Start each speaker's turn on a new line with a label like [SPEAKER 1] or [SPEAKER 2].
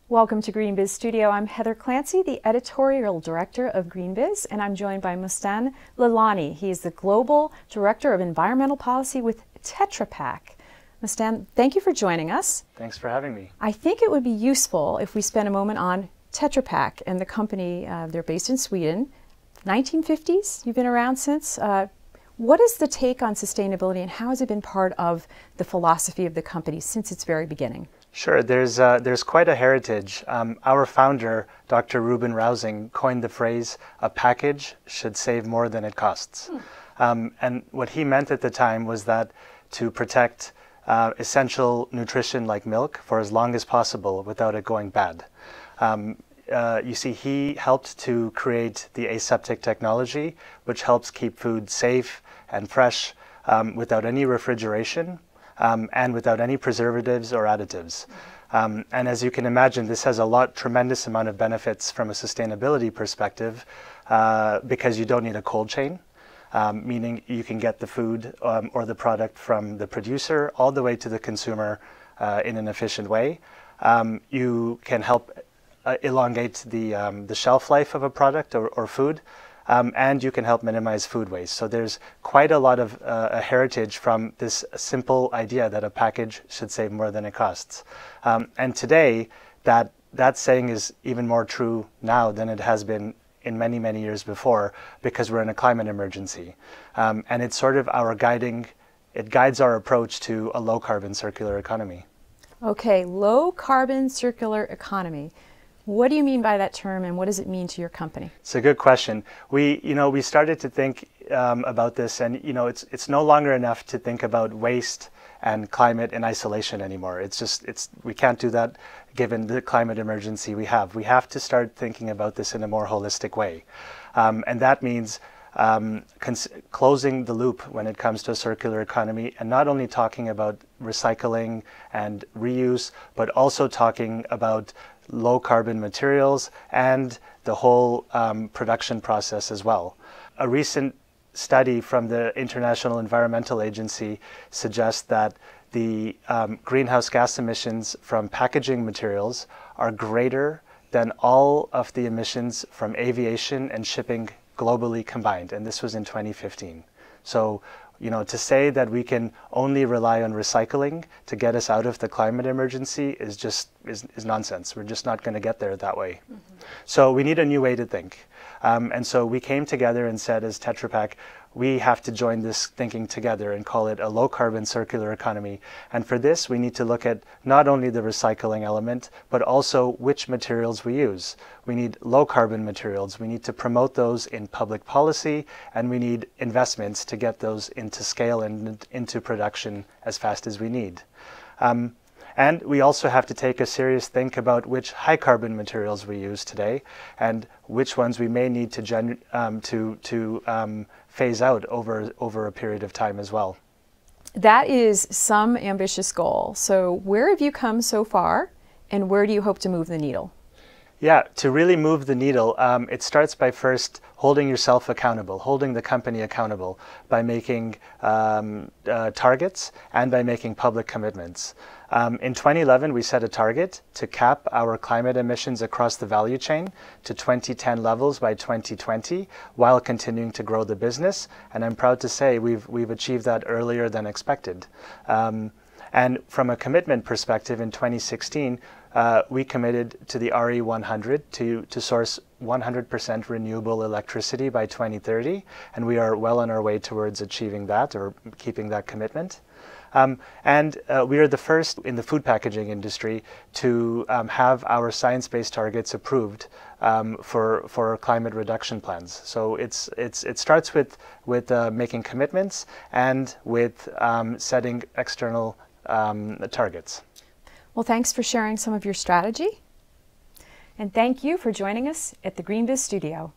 [SPEAKER 1] Welcome to Greenbiz Studio. I'm Heather Clancy, the editorial director of Greenbiz, and I'm joined by Mustan Lalani. He is the global director of environmental policy with Tetra Pak. Mustan, thank you for joining us.
[SPEAKER 2] Thanks for having me.
[SPEAKER 1] I think it would be useful if we spend a moment on Tetra Pak and the company. They're based in Sweden. 1950s, you've been around since. What is the take on sustainability, and how has it been part of the philosophy of the company since its very beginning?
[SPEAKER 2] Sure, there's quite a heritage. Our founder, Dr. Ruben Rausing, coined the phrase, "A package should save more than it costs." And what he meant at the time was that to protect essential nutrition like milk for as long as possible without it going bad. You see, he helped to create the aseptic technology, which helps keep food safe and fresh without any refrigeration. And without any preservatives or additives. And as you can imagine, this has a tremendous amount of benefits from a sustainability perspective because you don't need a cold chain, meaning you can get the food or the product from the producer all the way to the consumer in an efficient way. You can help elongate the shelf life of a product or food. And you can help minimize food waste. So there's quite a lot of a heritage from this simple idea that a package should save more than it costs. And today, that saying is even more true now than it has been in many, many years before, because we're in a climate emergency. And it's sort of it guides our approach to a low carbon circular economy. Okay,
[SPEAKER 1] low carbon circular economy. What do you mean by that term, and what does it mean to your company?
[SPEAKER 2] It's a good question. We started to think about this, and it's no longer enough to think about waste and climate in isolation anymore. We can't do that given the climate emergency we have. We have to start thinking about this in a more holistic way, and that means closing the loop when it comes to a circular economy, and not only talking about recycling and reuse, but also talking about low carbon materials and the whole production process as well. A recent study from the International Environmental Agency suggests that the greenhouse gas emissions from packaging materials are greater than all of the emissions from aviation and shipping globally combined, and this was in 2015. So, to say that we can only rely on recycling to get us out of the climate emergency is nonsense. We're just not going to get there that way. So we need a new way to think. And so we came together and said, as Tetra Pak, we have to join this thinking together and call it a low carbon circular economy. And for this, we need to look at not only the recycling element, but also which materials we use. We need low carbon materials. We need to promote those in public policy, and we need investments to get those into scale and into production as fast as we need. And we also have to take a serious think about which high carbon materials we use today and which ones we may need to phase out over a period of time as well.
[SPEAKER 1] That is some ambitious goal. So where have you come so far, and where do you hope to move the needle?
[SPEAKER 2] Yeah, to really move the needle, it starts by first holding yourself accountable, holding the company accountable by making targets and by making public commitments. In 2011, we set a target to cap our climate emissions across the value chain to 2010 levels by 2020 while continuing to grow the business. And I'm proud to say we've achieved that earlier than expected. And from a commitment perspective, in 2016, we committed to the RE100 to source 100% renewable electricity by 2030, and we are well on our way towards achieving that or keeping that commitment. And we are the first in the food packaging industry to have our science-based targets approved for climate reduction plans. So it starts with making commitments and with setting external targets.
[SPEAKER 1] Well, thanks for sharing some of your strategy. And thank you for joining us at the Greenbiz Studio.